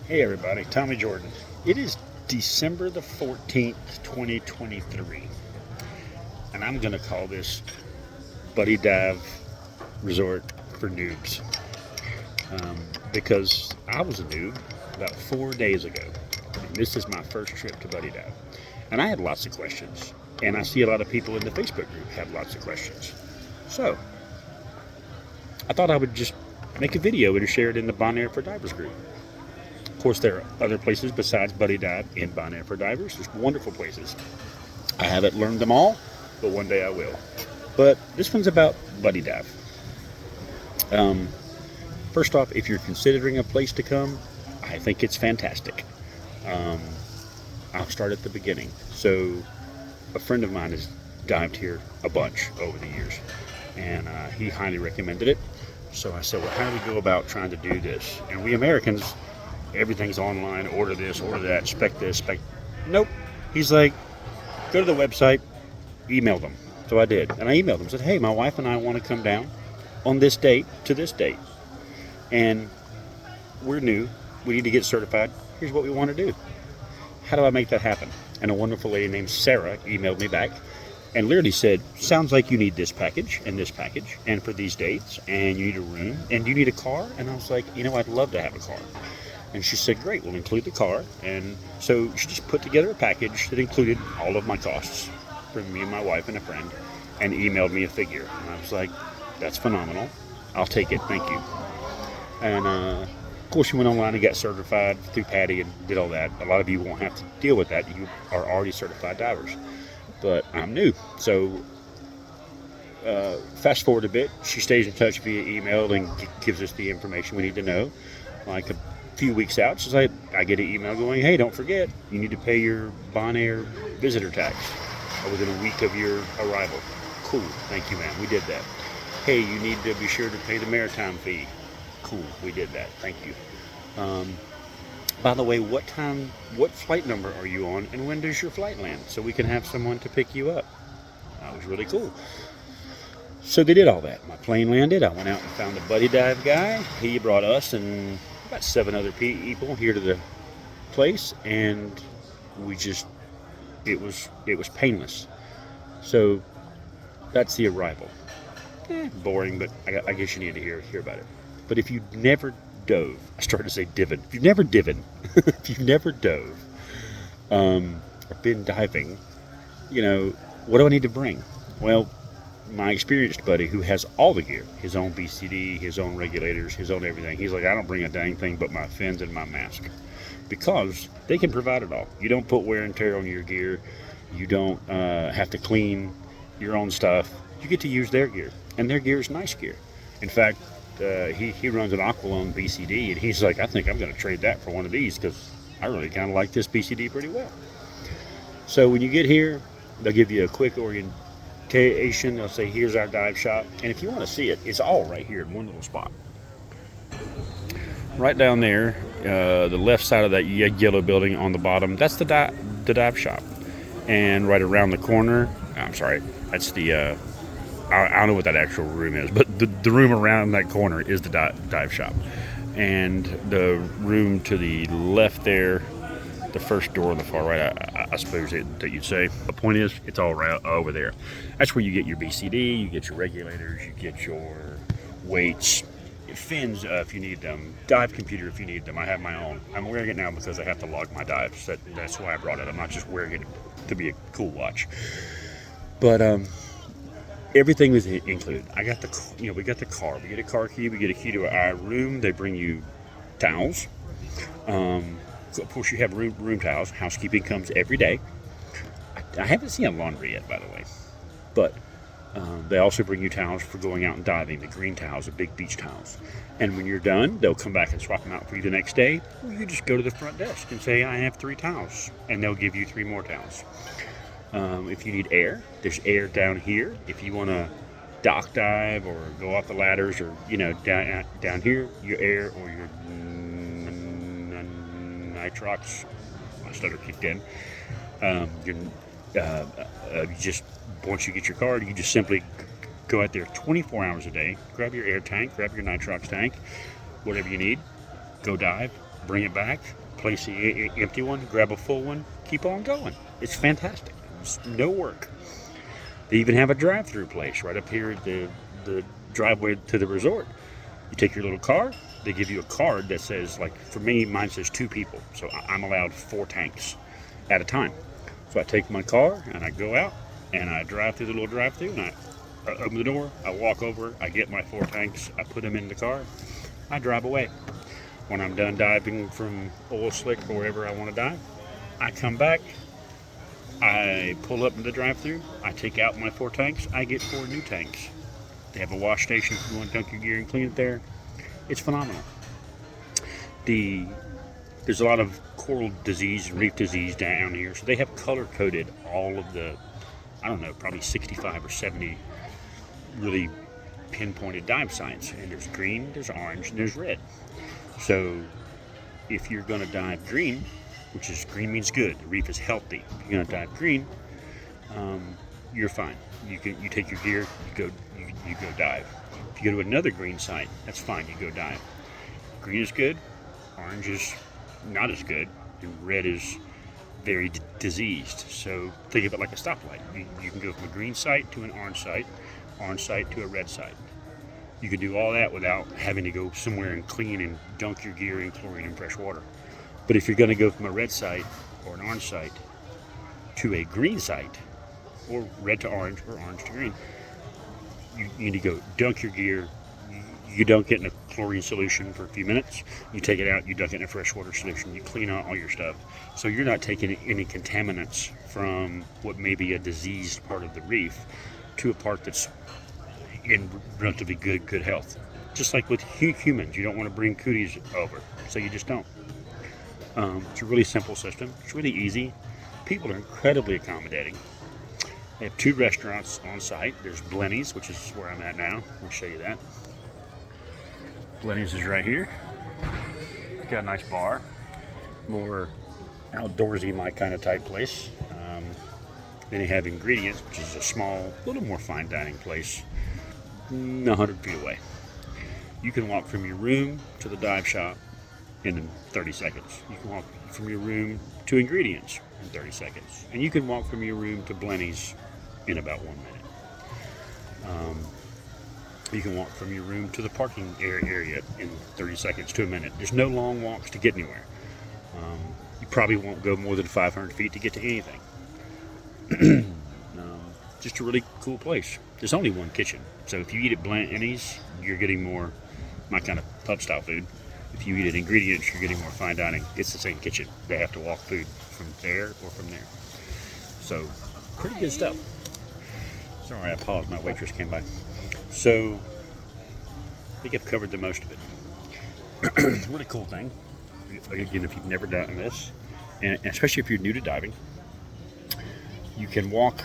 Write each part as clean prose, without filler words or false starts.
Hey everybody, Tommy Jordan. It is December the 14th, 2023, and I'm going to call this Buddy Dive Resort for Noobs because I was a noob about 4 days ago, and this is my first trip to Buddy Dive. And I had lots of questions, and I see a lot of people in the Facebook group have lots of questions. So, I thought I would just make a video and share it in the Bonaire for Divers group. Of course, there are other places besides Buddy Dive in Bonaire for Divers. There's wonderful places. I haven't learned them all, but one day I will. But this one's about Buddy Dive. First off, if you're considering a place to come, I think it's fantastic. I'll start at the beginning. So, a friend of mine has dived here a bunch over the years, and he highly recommended it. So I said, well, how do we go about trying to do this? And we Americans, everything's online, order this, order that, spec this, spec... Nope. He's like, go to the website, email them. So I did. And I emailed them, said, hey, my wife and I want to come down on this date to this date. And we're new. We need to get certified. Here's what we want to do. How do I make that happen? And a wonderful lady named Sarah emailed me back and literally said, sounds like you need this package, and for these dates, and you need a room, and you need a car? And I was like, I'd love to have a car. And she said, great, we'll include the car. And so she just put together a package that included all of my costs for me and my wife and a friend, and emailed me a figure. And I was like, that's phenomenal. I'll take it, thank you. And of course, she went online and got certified through Patty and did all that. A lot of you won't have to deal with that. You are already certified divers. But I'm new. So fast forward a bit, she stays in touch via email and gives us the information we need to know. Like a few weeks out, she's like, I get an email going, hey, don't forget, you need to pay your Bonaire visitor tax within a week of your arrival. Cool, thank you, ma'am, we did that. Hey, you need to be sure to pay the maritime fee. Cool, we did that, thank you. By the way, what flight number are you on, and when does your flight land, so we can have someone to pick you up? That was really cool. So they did all that. My plane landed, I went out and found the Buddy Dive guy. He brought us and about 7 other people here to the place, and it was painless. So that's the arrival. Boring, but I guess you need to hear about it. But if you've never dove, I started to say divin. If you've never dove, or been diving, what do I need to bring? Well, my experienced buddy who has all the gear, his own BCD, his own regulators, his own everything, he's like, I don't bring a dang thing but my fins and my mask, because they can provide it all. You don't put wear and tear on your gear. You don't have to clean your own stuff. You get to use their gear, and their gear is nice gear. In fact, he runs an Aqualone BCD, and he's like, I think I'm going to trade that for one of these because I really kind of like this BCD pretty well. So when you get here, they'll give you a quick orientation. They'll say, here's our dive shop. And if you want to see it, it's all right here in one little spot. Right down there, the left side of that yellow building on the bottom, that's the dive shop. And right around the corner, that's the... I don't know what that actual room is, but the room around that corner is the dive shop. And the room to the left there, the first door on the far right, I suppose that you'd say. The point is, it's all right over there. That's where you get your BCD, you get your regulators, you get your weights, fins if you need them, dive computer if you need them. I have my own. I'm wearing it now because I have to log my dives. That's why I brought it. I'm not just wearing it to be a cool watch. But, everything was included. We got the car. We get a car key. We get a key to our room. They bring you towels. So of course, you have room towels. Housekeeping comes every day. I haven't seen a laundry yet, by the way. But they also bring you towels for going out and diving. The green towels, the big beach towels. And when you're done, they'll come back and swap them out for you the next day. Or you just go to the front desk and say, I have 3 towels. And they'll give you 3 more towels. If you need air, there's air down here. If you want to dock dive or go off the ladders, or down here, your air or your nitrox, my stutter kicked in. Once you get your card, you just simply go out there 24 hours a day, grab your air tank, grab your nitrox tank, whatever you need, go dive, bring it back, place the empty one, grab a full one, keep on going. It's fantastic. It's no work. They even have a drive-through place right up here at the driveway to the resort. You take your little car, they give you a card that says, like for me, mine says 2 people. So I'm allowed 4 tanks at a time. So I take my car and I go out and I drive through the little drive-through and I open the door, I walk over, I get my 4 tanks, I put them in the car, I drive away. When I'm done diving from oil slick or wherever I want to dive, I come back, I pull up in the drive-through, I take out my 4 tanks, I get 4 new tanks. They have a wash station if you want to dunk your gear and clean it there. It's phenomenal. There's a lot of coral disease and reef disease down here, so they have color-coded all of the, I don't know, probably 65 or 70 really pinpointed dive sites. And there's green, there's orange, and there's red. So if you're going to dive green, which is green means good, the reef is healthy. If you're going to dive green, you're fine. You take your gear, you go dive. If you go to another green site, that's fine. You go dive. Green is good, orange is not as good, and red is very diseased. So think of it like a stoplight. You can go from a green site to an orange site to a red site. You can do all that without having to go somewhere and clean and dunk your gear in chlorine and fresh water. But if you're going to go from a red site or an orange site to a green site, or red to orange or orange to green, you need to go dunk your gear. You dunk it in a chlorine solution for a few minutes. You take it out, you dunk it in a freshwater solution. You clean out all your stuff. So you're not taking any contaminants from what may be a diseased part of the reef to a part that's in relatively good health. Just like with humans, you don't want to bring cooties over, so you just don't. It's a really simple system. It's really easy. People are incredibly accommodating. They have 2 restaurants on site. There's Blenny's, which is where I'm at now. I'll show you that. Blenny's is right here. It's got a nice bar. More outdoorsy, my kind of type place. Then they have Ingredients, which is a small, little more fine dining place, 100 feet away. You can walk from your room to the dive shop in 30 seconds. You can walk from your room to Ingredients in 30 seconds. And you can walk from your room to Blenny's in about 1 minute. You can walk from your room to the parking area in 30 seconds to a minute. There's no long walks to get anywhere. You probably won't go more than 500 feet to get to anything. Just a really cool place. There's only one kitchen. So if you eat at Blenny's, you're getting more my kind of pub style food. If you eat at Ingredients, you're getting more fine dining. It's the same kitchen. They have to walk food from there or from there. So pretty good stuff. Sorry, I paused. My waitress came by. So I think I've covered the most of it. It's a really cool thing. Again, if you've never done this, and especially if you're new to diving, you can walk.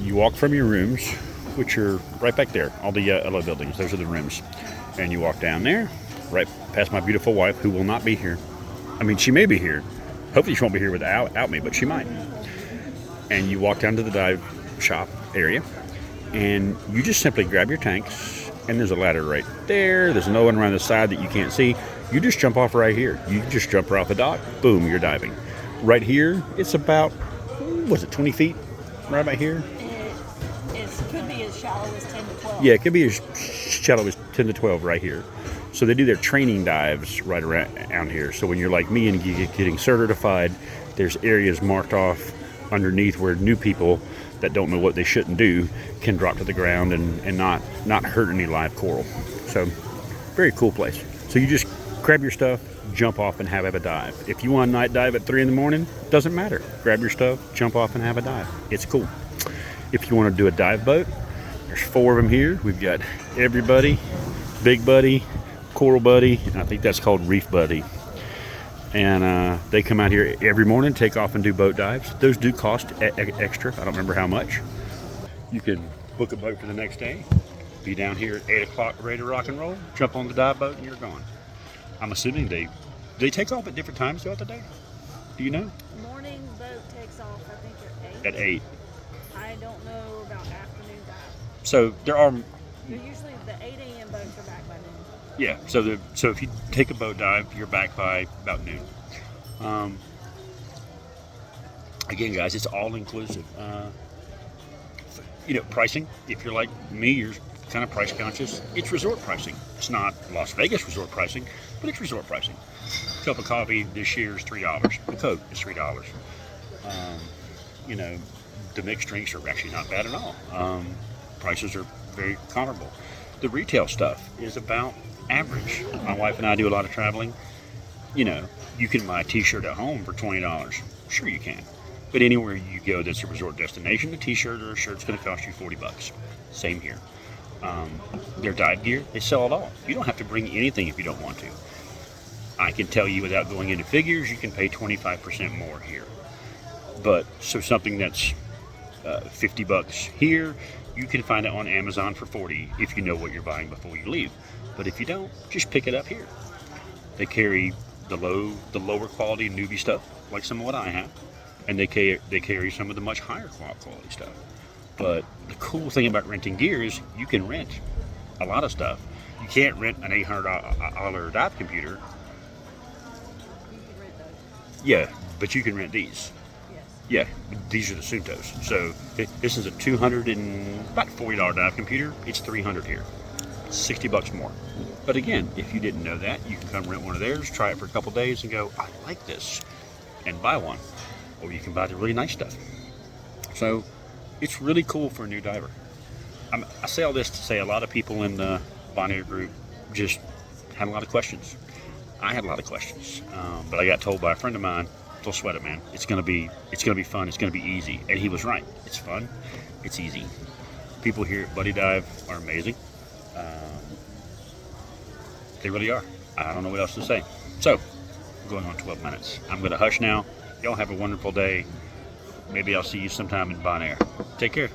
You walk from your rooms, which are right back there. All the yellow buildings. Those are the rooms. And you walk down there, right past my beautiful wife, who will not be here. I mean, she may be here. Hopefully, she won't be here without me, but she might. And you walk down to the dive shop area, and you just simply grab your tanks, and there's a ladder right there. There's another one around the side that you can't see. You just jump off right here. You just jump right off the dock. Boom, you're diving. Right here, it's about, 20 feet? Right about here? It could be as shallow as 10 to 12. Yeah, it could be as shallow as 10 to 12 right here. So they do their training dives right around here. So when you're like me and you're getting certified, there's areas marked off underneath where new people that don't know what they shouldn't do can drop to the ground and not hurt any live coral. So very cool place. So you just grab your stuff, jump off and have a dive. If you want a night dive at 3 in the morning, doesn't matter. Grab your stuff, jump off and have a dive. It's cool. If you want to do a dive boat, there's 4 of them here. We've got Everybody, Big Buddy, Coral Buddy, and I think that's called Reef Buddy. And they come out here every morning, take off and do boat dives. Those do cost extra. I don't remember how much. You can book a boat for the next day, be down here at 8 o'clock ready to rock and roll, jump on the dive boat and you're gone. I'm assuming they take off at different times throughout the day. Do you know? Morning boat takes off, I think, at 8. At 8. I don't know about afternoon dive. So there are... Usually the 8 a.m. boats are back by noon. Yeah. So if you take a boat dive, you're back by about noon. Um, Again, guys, it's all inclusive. Pricing. If you're like me, you're kind of price conscious. It's resort pricing. It's not Las Vegas resort pricing, but it's resort pricing. A cup of coffee this year is $3. A Coke is $3. Um, you know, the mixed drinks are actually not bad at all. Prices are very comparable. The retail stuff is about average. My wife and I do a lot of traveling. You can buy a t-shirt at home for $20. Sure you can. But anywhere you go that's a resort destination, a t-shirt or a shirt's going to cost you $40. Same here. Their dive gear, they sell it all. You don't have to bring anything if you don't want to. I can tell you without going into figures, you can pay 25% more here. But so something that's $50 here, you can find it on Amazon for $40 if you know what you're buying before you leave. But if you don't, just pick it up here. They carry the lower quality newbie stuff, like some of what I have, and they carry some of the much higher quality stuff. But the cool thing about renting gear is you can rent a lot of stuff. You can't rent an $800 dive computer. You can rent those. Yeah, but you can rent these. Yes. Yeah, these are the Suntos. So this is a about $40 dive computer. It's $300 here, $60 more. But again, if you didn't know that, you can come rent one of theirs, try it for a couple days, and go, I like this, and buy one. Or you can buy the really nice stuff. So it's really cool for a new diver. I say all this to say a lot of people in the Bonaire group just had a lot of questions. I had a lot of questions, but I got told by a friend of mine, "Don't sweat it, man. It's gonna be fun. It's gonna be easy." And he was right. It's fun. It's easy. People here at Buddy Dive are amazing. They really are. I don't know what else to say. So, going on 12 minutes. I'm gonna hush now. Y'all have a wonderful day. Maybe I'll see you sometime in Bonaire. Take care.